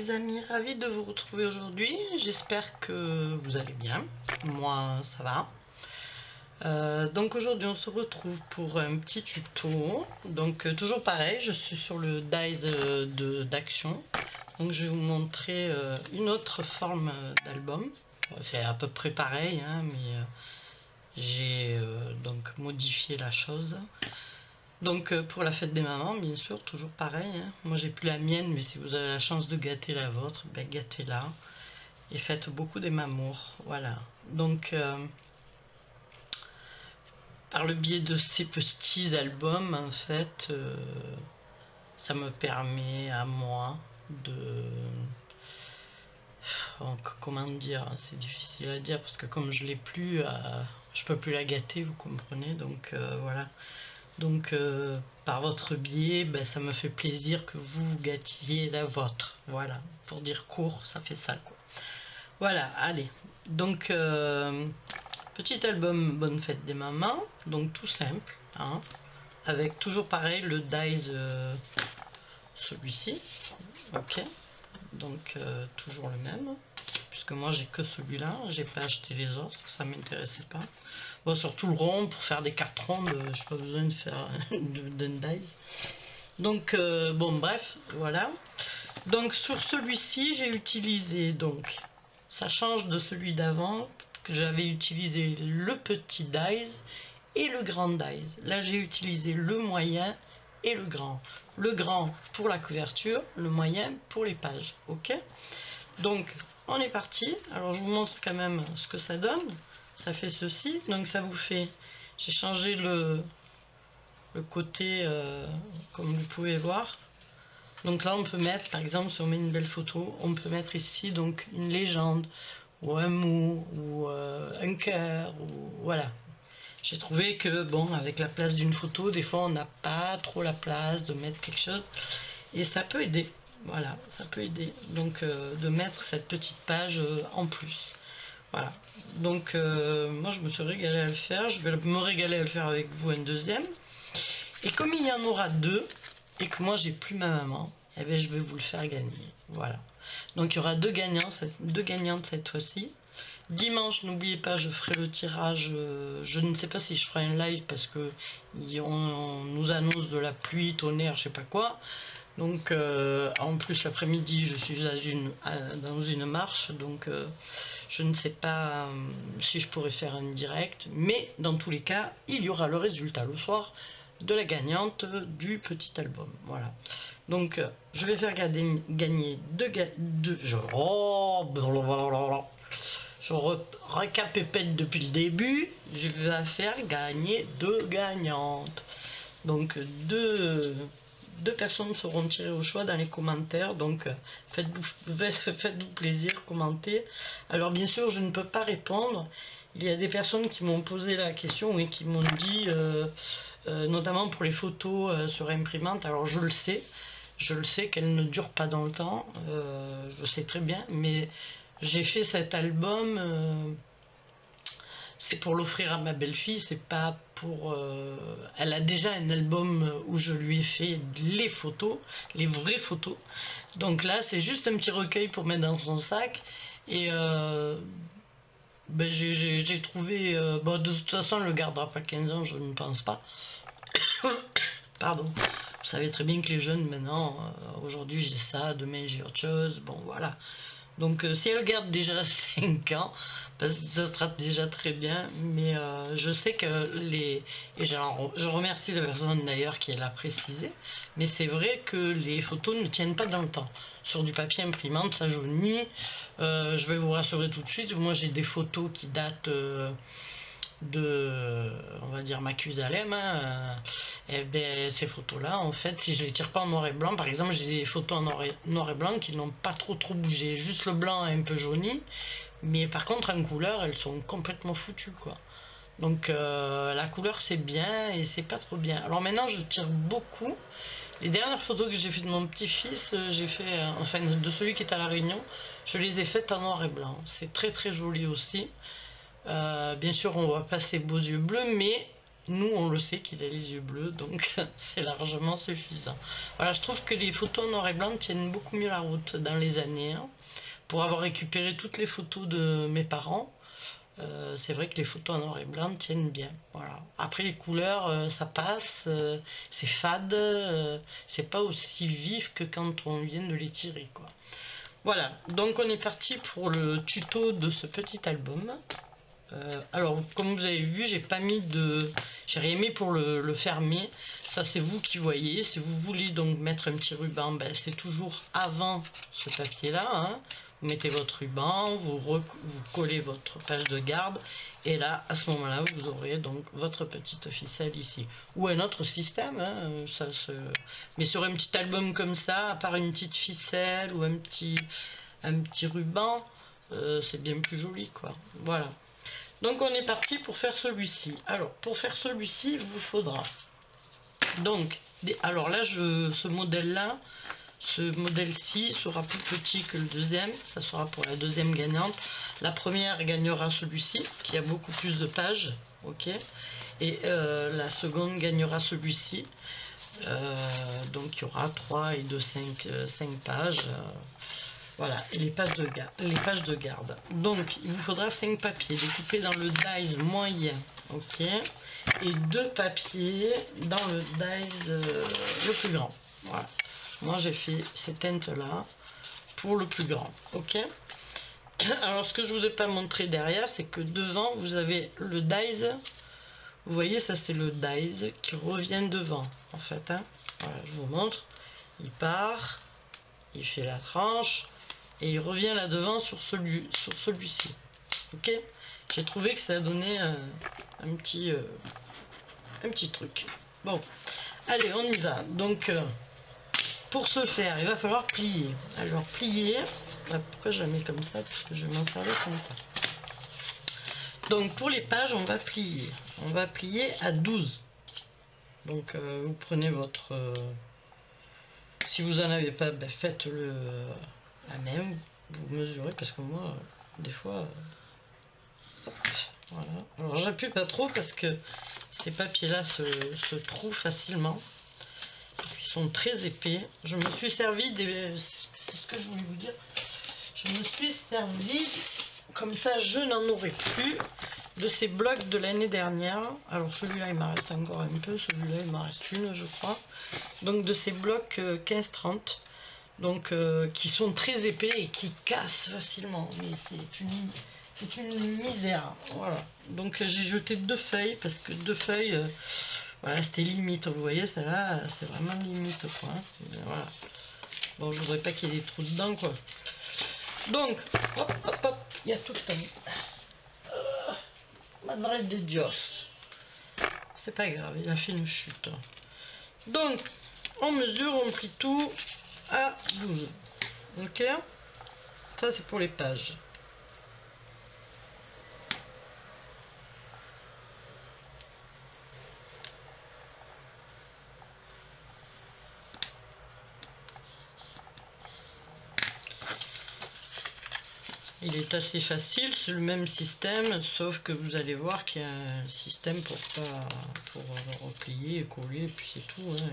les amis, ravie de vous retrouver aujourd'hui. J'espère que vous allez bien. Moi, ça va. Donc aujourd'hui, on se retrouve pour un petit tuto. Donc toujours pareil, je suis sur le dies d'action. Donc je vais vous montrer une autre forme d'album. C'est à peu près pareil, hein, mais j'ai donc modifié la chose. Donc pour la fête des mamans, bien sûr, toujours pareil, hein. Moi j'ai plus la mienne, mais si vous avez la chance de gâter la vôtre, ben, gâtez-la et faites beaucoup des mamours. Voilà. Donc par le biais de ces petits albums, en fait, ça me permet à moi de... Comment dire, c'est difficile à dire parce que comme je l'ai plus, je peux plus la gâter, vous comprenez, donc voilà. Donc par votre biais, ben, ça me fait plaisir que vous gâtiez la vôtre. Voilà, pour dire court, ça fait ça quoi. Voilà, allez. Donc petit album Bonne fête des mamans, donc tout simple, hein, avec toujours pareil le dies, celui-ci, ok. Donc toujours le même, puisque moi j'ai que celui-là, j'ai pas acheté les autres, ça m'intéressait pas. Bon, surtout le rond, pour faire des cartes rondes, j'ai pas besoin de faire d'un dies. Donc bon bref, voilà. Donc sur celui-ci, j'ai utilisé, donc ça change de celui d'avant, que j'avais utilisé le petit dies et le grand dies. Là j'ai utilisé le moyen et le grand. Le grand pour la couverture, le moyen pour les pages, ok. Donc on est parti. Alors je vous montre quand même ce que ça donne. Ça fait ceci, donc ça vous fait, j'ai changé le côté comme vous pouvez voir. Donc là on peut mettre, par exemple si on met une belle photo, on peut mettre ici donc une légende ou un mot ou un cœur, ou voilà. J'ai trouvé que bon, avec la place d'une photo, des fois on n'a pas trop la place de mettre quelque chose et ça peut aider. Voilà, ça peut aider donc de mettre cette petite page en plus. Voilà, donc moi je me suis régalée à le faire, je vais me régaler à le faire avec vous un deuxième. Et comme il y en aura deux, et que moi j'ai plus ma maman, eh bien, je vais vous le faire gagner. Voilà, donc il y aura deux gagnantes cette fois-ci. Dimanche, n'oubliez pas, je ferai le tirage, je ne sais pas si je ferai un live parce que on nous annonce de la pluie, tonnerre, je sais pas quoi. Donc en plus l'après-midi je suis dans une marche, donc je ne sais pas si je pourrais faire un direct, mais dans tous les cas il y aura le résultat le soir de la gagnante du petit album. Voilà, donc je vais faire gagner je recapépète depuis le début, je vais faire gagner deux gagnantes, donc deux personnes seront tirées au choix dans les commentaires, donc faites-vous plaisir, commentez. Alors bien sûr je ne peux pas répondre, il y a des personnes qui m'ont posé la question et qui m'ont dit, notamment pour les photos sur imprimante, alors je le sais qu'elles ne durent pas dans le temps, je sais très bien, mais j'ai fait cet album, c'est pour l'offrir à ma belle-fille, c'est pas pour... elle a déjà un album où je lui ai fait les photos, les vraies photos. Donc là, c'est juste un petit recueil pour mettre dans son sac. Et ben, j'ai trouvé... bon, de toute façon, elle ne le gardera pas 15 ans, je ne pense pas. Pardon. Vous savez très bien que les jeunes, maintenant, aujourd'hui j'ai ça, demain j'ai autre chose, bon voilà. Donc si elle garde déjà 5 ans, ben, ça sera déjà très bien, mais je sais que les... Et je remercie la personne d'ailleurs qui l'a précisé, mais c'est vrai que les photos ne tiennent pas dans le temps. Sur du papier imprimante, ça jaunit, je vais vous rassurer tout de suite, moi j'ai des photos qui datent... de, on va dire, Mathusalem, hein, et ben, ces photos là en fait si je les tire pas en noir et blanc, par exemple j'ai des photos en noir et blanc qui n'ont pas trop bougé, juste le blanc est un peu jauni, mais par contre en couleur elles sont complètement foutues quoi. Donc la couleur c'est bien et c'est pas trop bien. Alors maintenant je tire beaucoup. Les dernières photos que j'ai fait de mon petit-fils, j'ai fait, enfin de celui qui est à La Réunion, je les ai faites en noir et blanc, c'est très très joli aussi. Bien sûr on voit pas ses beaux yeux bleus, mais nous on le sait qu'il a les yeux bleus, donc c'est largement suffisant. Voilà, je trouve que les photos en noir et blanc tiennent beaucoup mieux la route dans les années, hein. Pour avoir récupéré toutes les photos de mes parents, c'est vrai que les photos en noir et blanc tiennent bien. Voilà. Après les couleurs, ça passe, c'est fade, c'est pas aussi vif que quand on vient de les tirer, quoi. Voilà, donc on est parti pour le tuto de ce petit album. Alors comme vous avez vu, j'ai pas mis de... j'ai rien mis pour le fermer. Ça c'est vous qui voyez. Si vous voulez donc mettre un petit ruban, ben, c'est toujours avant ce papier là, hein. Vous mettez votre ruban, vous collez votre page de garde, et là à ce moment là vous aurez donc votre petite ficelle ici, ou un autre système, hein, mais sur un petit album comme ça, à part une petite ficelle ou un petit ruban, c'est bien plus joli, quoi. Voilà, donc on est parti pour faire celui-ci. Alors pour faire celui-ci, il vous faudra donc alors là, ce modèle là, ce modèle-ci sera plus petit que le deuxième, ça sera pour la deuxième gagnante. La première gagnera celui-ci, qui a beaucoup plus de pages, ok. Et la seconde gagnera celui-ci. Donc il y aura 3 et 2, 5 pages. Voilà, et les pages de garde. Donc il vous faudra 5 papiers découpés dans le dies moyen, ok. Et 2 papiers dans le dies le plus grand. Voilà. Moi j'ai fait ces teintes là pour le plus grand, ok. Alors ce que je vous ai pas montré derrière, c'est que devant vous avez le dies. Vous voyez, ça c'est le dies qui revient devant en fait, hein. Voilà, je vous montre. Il part, il fait la tranche et il revient là devant sur celui-ci, ok. J'ai trouvé que ça a donné un petit truc. Bon, allez, on y va. Donc pour ce faire, il va falloir plier. Alors plier, pourquoi je la mets comme ça? Parce que je vais m'en servir comme ça. Donc pour les pages, on va plier. On va plier à 12. Donc vous prenez votre... si vous n'en avez pas, ben, faites-le à même. Vous mesurez, parce que moi, des fois... voilà. Alors j'appuie pas trop parce que ces papiers-là se trouent facilement. Parce qu'ils sont très épais. Je me suis servi des... c'est ce que je voulais vous dire. Je me suis servi, comme ça je n'en aurai plus, de ces blocs de l'année dernière. Alors celui-là il m'en reste encore un peu, celui-là il m'en reste une je crois. Donc de ces blocs 15-30, donc qui sont très épais et qui cassent facilement. Mais c'est une misère. Voilà. Donc j'ai jeté 2 feuilles parce que 2 feuilles... voilà, c'était limite, vous voyez, celle-là, c'est vraiment limite, quoi. Voilà. Bon, je voudrais pas qu'il y ait des trous dedans, quoi. Donc, hop, hop, hop, il y a tout le temps. Madre de Dios. C'est pas grave, il a fait une chute. Donc, on mesure, on plie tout à 12. Ok? Ça, c'est pour les pages. Il est assez facile, c'est le même système, sauf que vous allez voir qu'il y a un système pour replier et coller, et puis c'est tout, hein.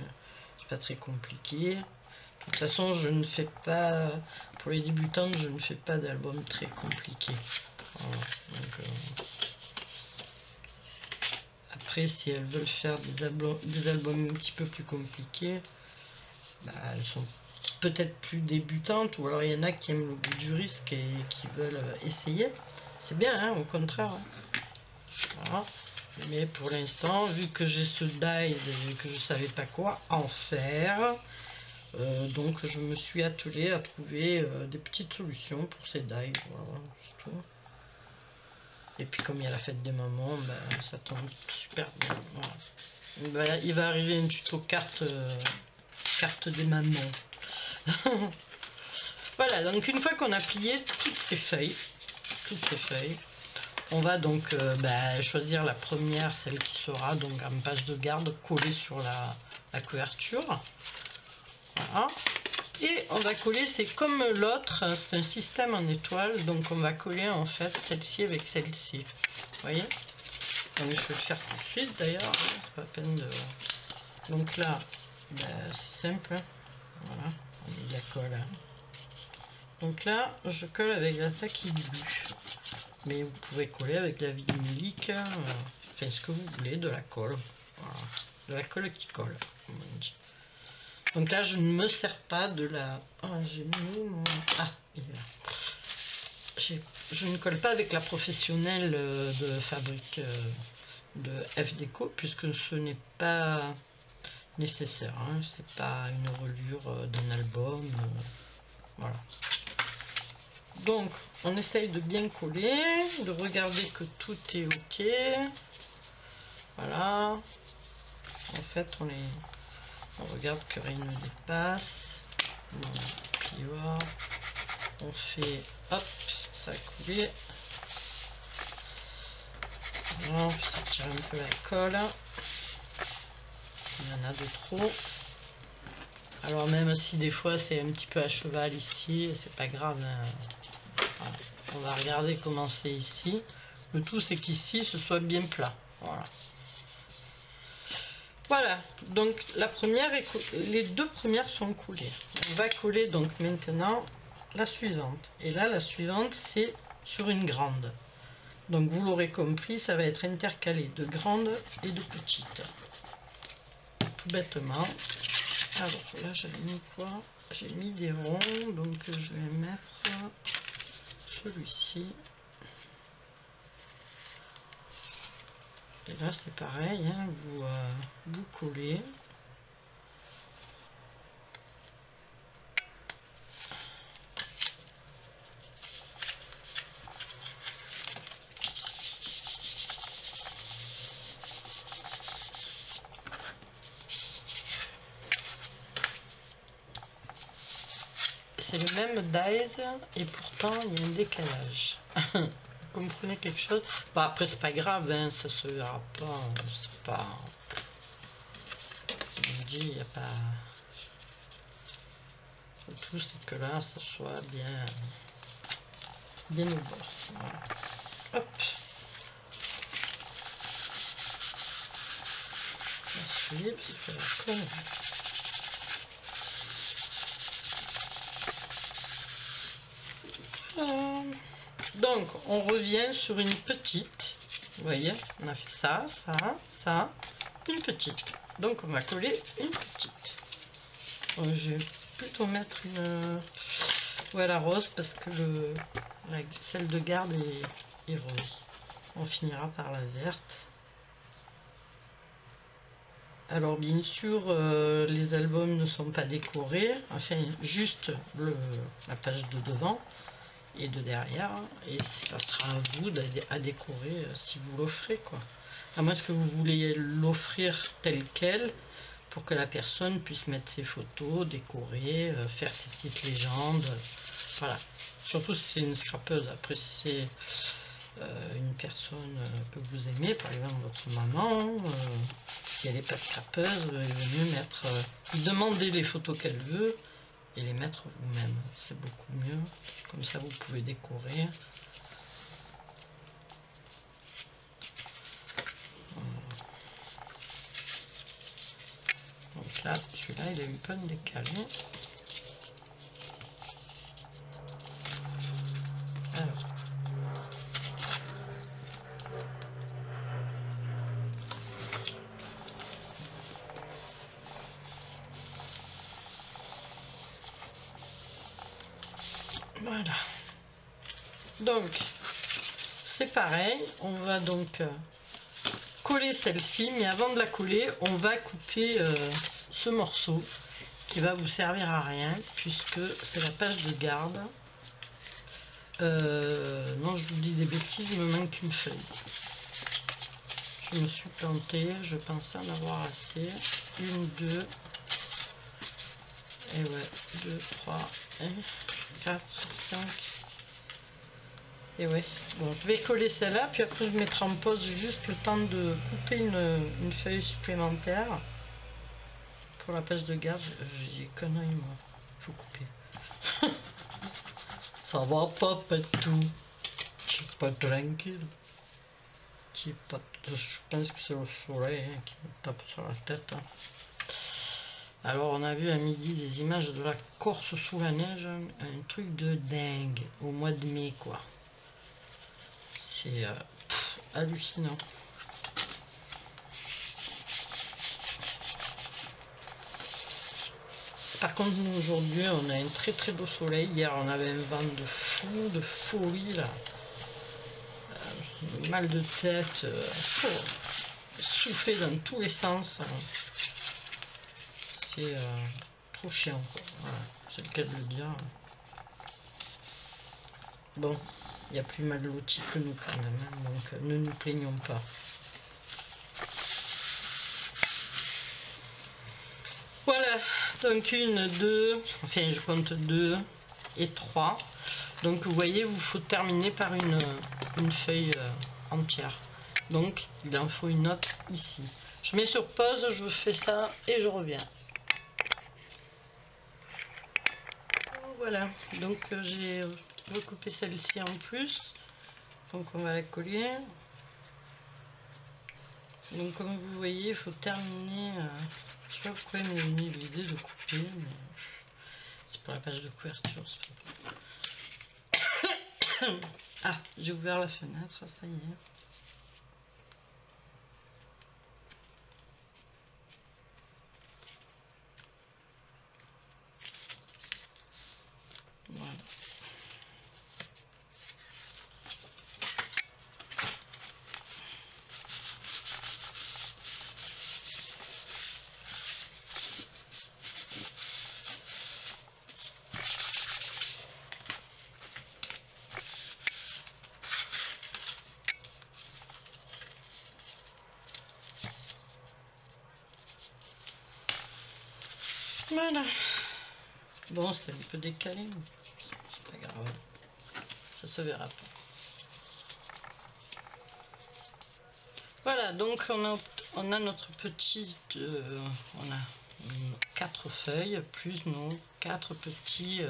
C'est pas très compliqué. De toute façon, je ne fais pas, pour les débutantes, je ne fais pas d'album très compliqué. Voilà. Donc, après, si elles veulent faire des albums un petit peu plus compliqués, bah, elles sont peut-être plus débutantes, ou alors il y en a qui aiment le goût du risque et qui veulent essayer. C'est bien, hein, au contraire. Voilà. Mais pour l'instant, vu que j'ai ce dies et que je savais pas quoi en faire, donc je me suis attelée à trouver des petites solutions pour ces dies. Voilà, c'est tout. Et puis comme il y a la fête des mamans, ben, ça tombe super bien. Voilà. Ben, il va arriver un tuto carte des mamans. Voilà, donc une fois qu'on a plié toutes ces feuilles, on va donc choisir la première, celle qui sera donc en page de garde collée sur la couverture. Voilà. Et on va coller, c'est comme l'autre, c'est un système en étoile, donc on va coller en fait celle-ci avec celle-ci. Vous voyez? Donc je vais le faire tout de suite d'ailleurs, hein, c'est pas la peine de... Donc là, ben, c'est simple, hein. Voilà, on met de la colle. Hein. Donc là, je colle avec la taquille glue. Mais vous pouvez coller avec la vinylique, enfin ce que vous voulez, de la colle. Voilà. De la colle qui colle, comme on dit. Donc là, je ne me sers pas de la... Oh, j'ai mis mon... Ah, il est là. Je ne colle pas avec la professionnelle de fabrique de F-Déco, puisque ce n'est pas nécessaire. Hein. C'est pas une reliure d'un album. Voilà. Donc, on essaye de bien coller, de regarder que tout est ok. Voilà. En fait, on regarde que rien ne dépasse. Puis voilà. On fait, hop, ça a coulé. Voilà, on peut sortir un peu la colle. S'il y en a de trop. Alors même si des fois c'est un petit peu à cheval ici, c'est pas grave. Hein. Voilà. On va regarder comment c'est ici. Le tout c'est qu'ici ce soit bien plat. Voilà. Voilà. Donc la première les deux premières sont coulées. On va coller donc maintenant la suivante. Et là la suivante c'est sur une grande. Donc vous l'aurez compris, ça va être intercalé de grande et de petite. Tout bêtement. Alors là j'avais mis quoi? J'ai mis des ronds, donc je vais mettre celui-ci. Et là c'est pareil, hein, vous collez. C'est le même dies et pourtant il y a un décalage. Vous comprenez quelque chose? Bon, après c'est pas grave, hein, ça se verra pas, c'est pas... Je dis, il n'y a pas... Le tout c'est que là ça soit bien au bord. Voilà. Hop. Je suis parce que la colle... Donc on revient sur une petite, vous voyez, on a fait ça, ça, une petite. Donc on va coller une petite. Donc, je vais plutôt mettre une voilà, rose parce que celle de garde est rose. On finira par la verte. Alors bien sûr, les albums ne sont pas décorés, enfin juste la page de devant et de derrière, et ça sera à vous à décorer si vous l'offrez, quoi. À moins que vous voulez l'offrir tel quel pour que la personne puisse mettre ses photos, décorer, faire ses petites légendes, voilà. Surtout si c'est une scrapeuse. Après si c'est une personne que vous aimez, par exemple votre maman, si elle n'est pas scrapeuse, il vaut mieux mettre, demander les photos qu'elle veut et les mettre vous-même, c'est beaucoup mieux, comme ça vous pouvez décorer. Donc là, celui-là il a eu pas de décalé. Alors, voilà. Donc, c'est pareil, on va donc coller celle-ci, mais avant de la coller, on va couper ce morceau qui va vous servir à rien, puisque c'est la page de garde. Non, je vous dis des bêtises, il me manque une feuille. Je me suis plantée, je pensais en avoir assez. Une, deux, et ouais, 2, 3, et 4, 5. Et ouais, bon, je vais coller celle-là, puis après je mettrai en pause juste le temps de couper une feuille supplémentaire. Pour la page de garde, j'ai des conneries moi, faut couper. Ça va pas tout, je suis pas tranquille. petit tape, je pense que c'est le soleil hein, qui me tape sur la tête. Hein. Alors on a vu à midi des images de la Corse sous la neige, un truc de dingue, au mois de mai quoi. C'est hallucinant. Par contre nous aujourd'hui on a un très beau soleil, hier on avait un vent de fou, de folie là. Mal de tête, souffler dans tous les sens. C'est trop chiant quoi. Voilà, c'est le cas de le dire. Bon, il y a plus mal loti que nous quand même, hein, donc ne nous plaignons pas. Voilà, donc 1, 2, enfin je compte 2 et 3. Donc vous voyez, vous faut terminer par une feuille entière. Donc il en faut une autre ici. Je mets sur pause, je fais ça et je reviens. Voilà, donc j'ai recoupé celle-ci en plus. Donc on va la coller. Donc comme vous voyez, il faut terminer. Je sais pas pourquoi il m'est venu l'idée de couper, mais c'est pour la page de couverture. Ah, j'ai ouvert la fenêtre, ça y est. Voilà. Voilà. Bon, c'est un peu décalé, mais c'est pas grave. Ça se verra pas. Voilà, donc on a notre petite... on a 4 feuilles plus nos 4 petits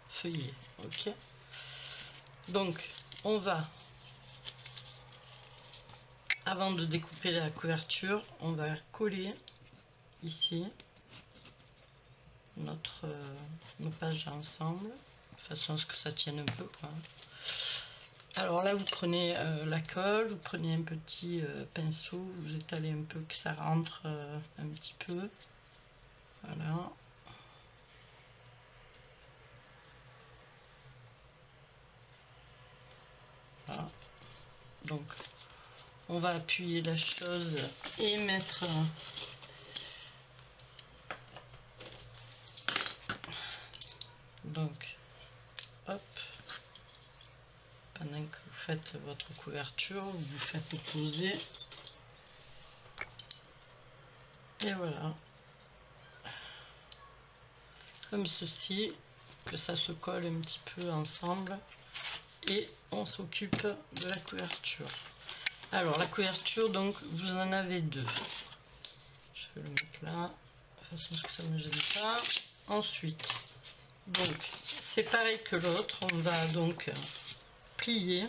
feuillets. Ok. Donc, on va... Avant de découper la couverture, on va coller ici nos pages ensemble, de façon à ce que ça tienne un peu quoi. Alors là vous prenez la colle, vous prenez un petit pinceau, vous étalez un peu que ça rentre un petit peu, voilà. Voilà. Donc on va appuyer la chose et mettre donc hop, pendant que vous faites votre couverture, vous faites poser et voilà, comme ceci, que ça se colle un petit peu ensemble et on s'occupe de la couverture. Alors la couverture, donc vous en avez 2. Je vais le mettre là de façon que ça ne me gêne pas. Ensuite, donc c'est pareil que l'autre, on va donc plier.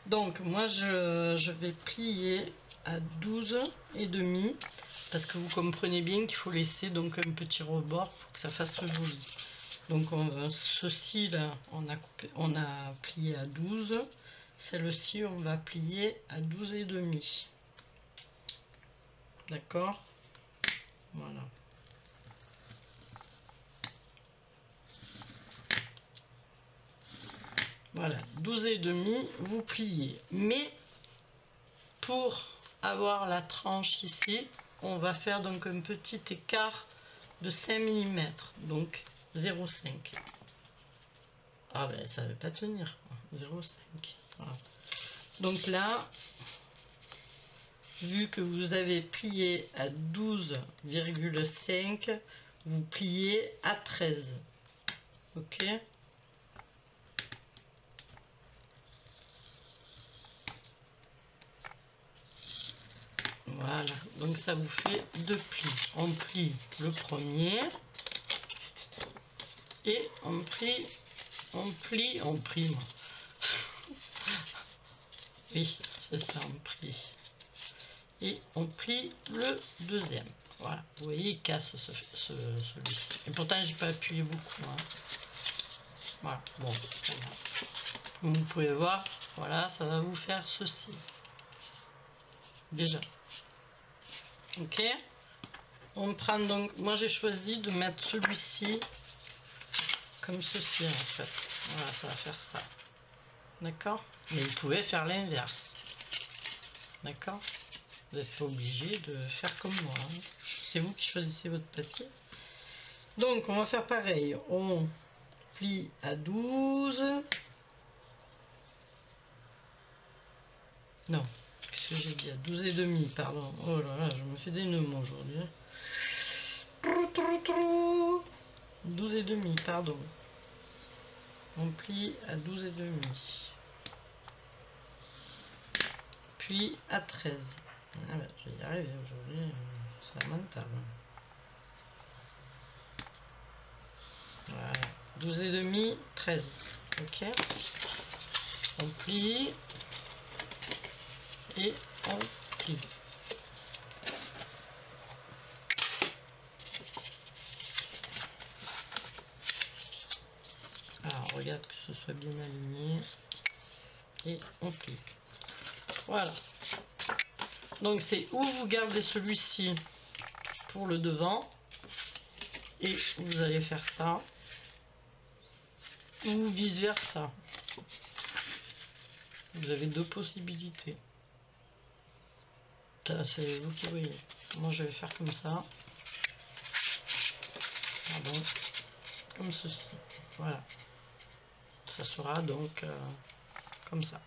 Donc moi je vais plier à 12,5 parce que vous comprenez bien qu'il faut laisser donc un petit rebord pour que ça fasse joli. Donc ceci là on a plié à 12, celle-ci on va plier à 12,5. D'accord, voilà. Voilà, 12,5, vous pliez. Mais pour avoir la tranche ici, on va faire donc un petit écart de 5 mm, donc 0,5. Ah ben ça ne va pas tenir, 0,5. Voilà. Donc là, vu que vous avez plié à 12,5, vous pliez à 13. Ok. Voilà, donc ça vous fait 2 plis. On plie le premier et on plie. Oui, c'est ça, on plie. Et on plie le deuxième. Voilà, vous voyez, il casse celui-ci. Et pourtant, j'ai pas appuyé beaucoup. Hein. Voilà, bon. Comme vous pouvez voir, voilà, ça va vous faire ceci. Déjà. Ok. On prend donc, moi j'ai choisi de mettre celui-ci comme ceci en fait. Voilà, ça va faire ça. D'accord? Mais vous pouvez faire l'inverse. D'accord? Vous n'êtes pas obligé de faire comme moi. Hein. C'est vous qui choisissez votre papier. Donc, on va faire pareil. On plie à 12. Non, qu'est-ce que j'ai dit? À 12 et demi, pardon. Oh là là, je me fais des nœuds aujourd'hui. 12 et demi, pardon. On plie à 12 et demi. Puis à 13. Ah ben, je vais y arriver aujourd'hui, c'est lamentable. Voilà, 12 et demi, 13. Ok. On plie et on plie. Alors, on regarde que ce soit bien aligné et on plie. Voilà. Donc c'est où vous gardez celui-ci pour le devant et vous allez faire ça ou vice versa. Vous avez deux possibilités. Ça c'est vous qui voyez. Moi je vais faire comme ça. Pardon. Comme ceci. Voilà. Ça sera donc comme ça.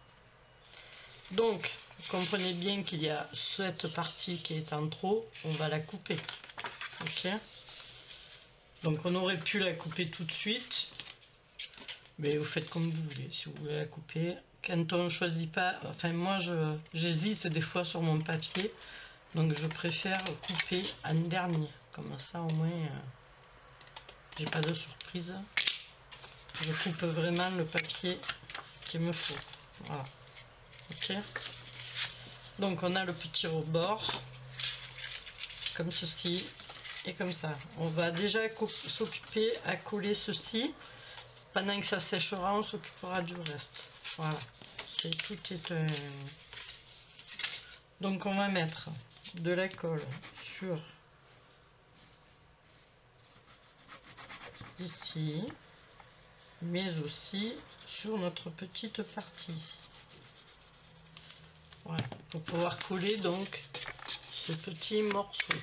Donc, comprenez bien qu'il y a cette partie qui est en trop, on va la couper. Ok. Donc on aurait pu la couper tout de suite, mais vous faites comme vous voulez. Si vous voulez la couper, quand on ne choisit pas, enfin moi j'hésite des fois sur mon papier, donc je préfère couper en dernier. Comme ça au moins, j'ai pas de surprise. Je coupe vraiment le papier qu'il me faut. Voilà. Ok. Donc on a le petit rebord, comme ceci, et comme ça. On va déjà s'occuper à coller ceci. Pendant que ça séchera, on s'occupera du reste. Voilà. C'est tout est Donc on va mettre de la colle sur ici, mais aussi sur notre petite partie ici. Voilà, pour pouvoir coller donc ce petit morceau.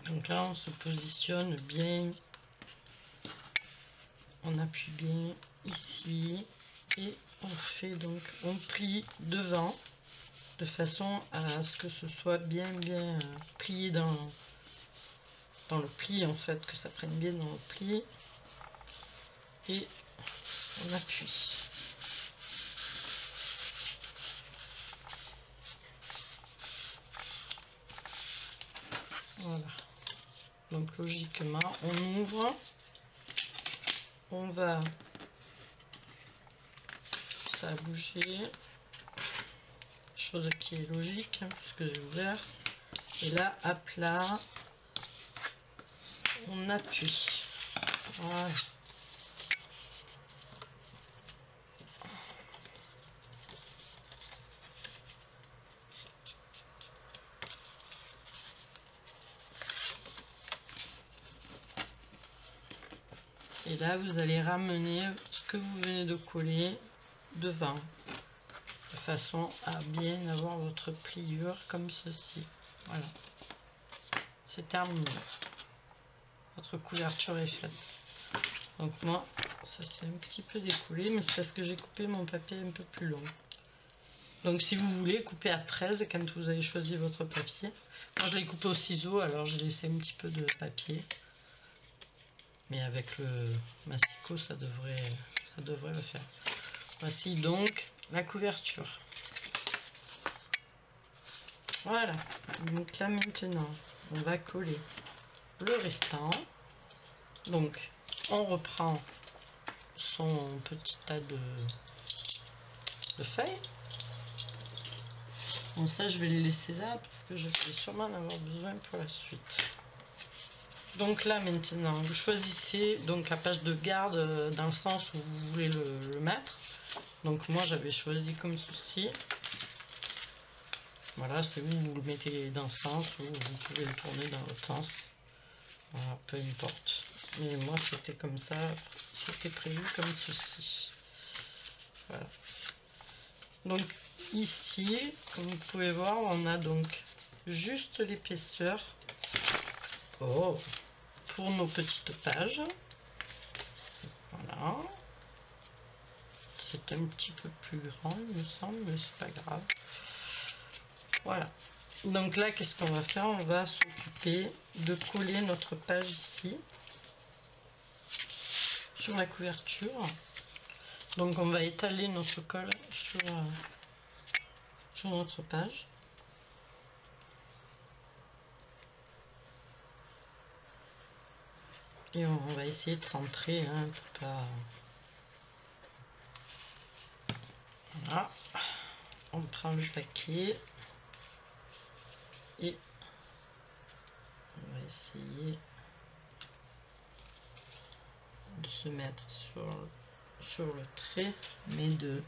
Donc là on se positionne bien, on appuie bien ici et on fait donc, on plie devant de façon à ce que ce soit bien plié dans le pli en fait, que ça prenne bien dans le pli et on appuie. Voilà. Donc logiquement on ouvre, on va, ça a bougé, chose qui est logique hein, puisque j'ai ouvert, et là à plat on appuie. Voilà. Et là vous allez ramener ce que vous venez de coller devant, de façon à bien avoir votre pliure comme ceci. Voilà, c'est terminé, votre couverture est faite. Donc moi ça s'est un petit peu décollé, mais c'est parce que j'ai coupé mon papier un peu plus long. Donc si vous voulez couper à 13 quand vous avez choisi votre papier, moi je l'ai coupé au ciseau, alors j'ai laissé un petit peu de papier, mais avec le masticot ça devrait le faire. Voici donc la couverture. Voilà, donc là maintenant on va coller le restant. Donc on reprend son petit tas de feuilles. Bon, ça je vais les laisser là parce que je vais sûrement en avoir besoin pour la suite. Donc là maintenant vous choisissez donc la page de garde dans le sens où vous voulez le mettre. Donc moi j'avais choisi comme ceci. Voilà, c'est vous le mettez dans ce sens ou vous pouvez le tourner dans l'autre sens. Voilà, peu importe. Mais moi c'était comme ça, c'était prévu comme ceci. Voilà. Donc ici, comme vous pouvez voir, on a donc juste l'épaisseur pour nos petites pages. Voilà. C'est un petit peu plus grand, il me semble, mais c'est pas grave. Voilà. Donc là, qu'est-ce qu'on va faire? On va s'occuper de coller notre page ici sur la couverture. Donc on va étaler notre colle sur notre page. Et on va essayer de centrer, hein, pour pas... Voilà. On prend le paquet et on va essayer de se mettre sur le trait, mais de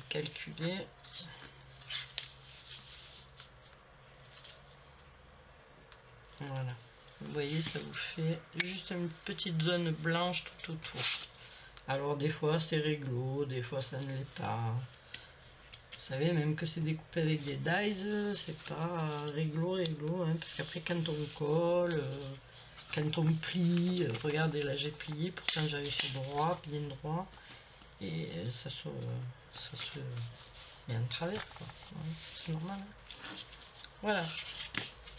calculer. Voilà, vous voyez, ça vous fait juste une petite zone blanche tout autour. Alors des fois c'est réglo, des fois ça ne l'est pas. Vous savez, même que c'est découpé avec des dies, c'est pas réglo, hein, parce qu'après quand on colle, quand on plie, regardez là j'ai plié, pourtant j'avais fait droit, bien droit, et ça se met en travers, quoi. Ouais, c'est normal, hein. Voilà,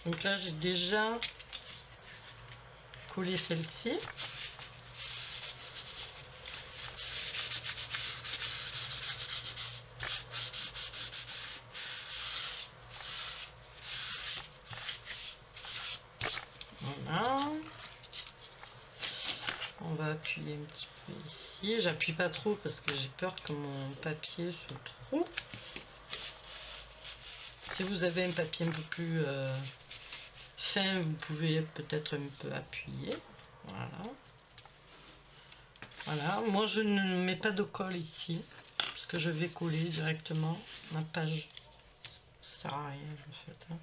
donc là j'ai déjà collé celle-ci. Voilà. On va appuyer un petit peu ici. J'appuie pas trop parce que j'ai peur que mon papier se trouve. Si vous avez un papier un peu plus fin, vous pouvez peut-être un peu appuyer. Voilà. Voilà. Moi, je ne mets pas de colle ici parce que je vais coller directement ma page. Ça sert à rien en fait, hein.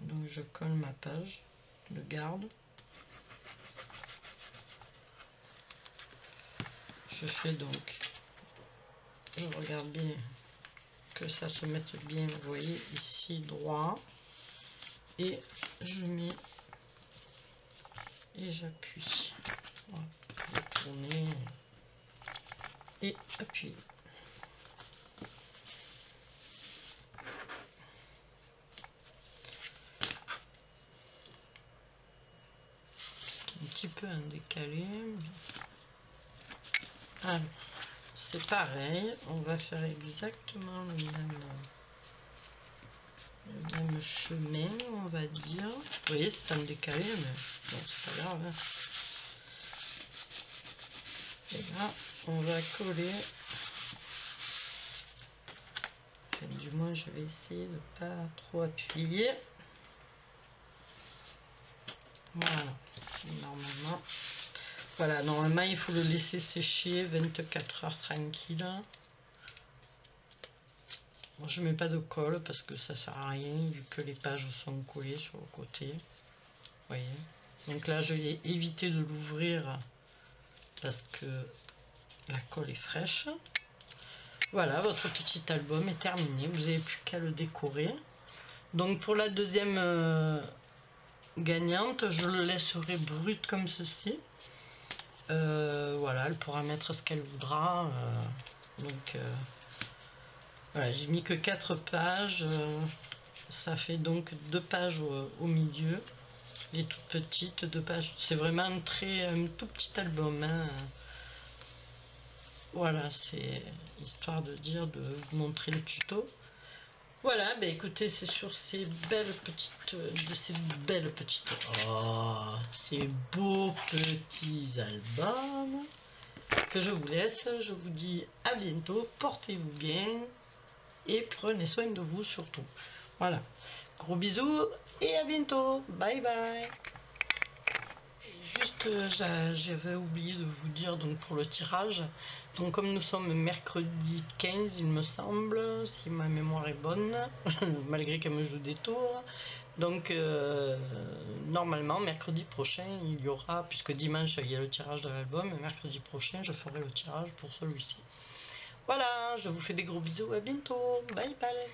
Donc je colle ma page de garde. Je fais donc, je regarde bien que ça se mette bien, vous voyez, ici droit, et je mets et j'appuie. Voilà, je vais tourner et appuyer. Un petit peu en décalé. Alors, c'est pareil, on va faire exactement le même chemin, on va dire. Vous voyez, c'est en décalé, mais bon, c'est pas grave, hein. Et là, on va coller. Enfin, du moins, je vais essayer de pas trop appuyer. Voilà, normalement. Voilà, normalement, il faut le laisser sécher 24 heures tranquille. Moi, je mets pas de colle parce que ça sert à rien vu que les pages sont collées sur le côté. Vous voyez. Donc là, je vais éviter de l'ouvrir parce que la colle est fraîche. Voilà, votre petit album est terminé. Vous n'avez plus qu'à le décorer. Donc pour la deuxième gagnante, je le laisserai brut comme ceci. Voilà, elle pourra mettre ce qu'elle voudra. Voilà, j'ai mis que 4 pages. Ça fait donc 2 pages au milieu. Les toutes petites, 2 pages. C'est vraiment un tout petit album, hein. Voilà, c'est histoire de dire, de vous montrer le tuto. Voilà, bah écoutez, c'est sur ces belles petites, ces beaux petits albums que je vous laisse. Je vous dis à bientôt, portez-vous bien et prenez soin de vous surtout. Voilà, gros bisous et à bientôt, bye bye. Juste, j'avais oublié de vous dire donc pour le tirage. Donc comme nous sommes mercredi 15, il me semble, si ma mémoire est bonne, malgré qu'elle me joue des tours. Donc normalement mercredi prochain il y aura, puisque dimanche il y a le tirage de l'album, et mercredi prochain je ferai le tirage pour celui-ci. Voilà, je vous fais des gros bisous, à bientôt, bye bye.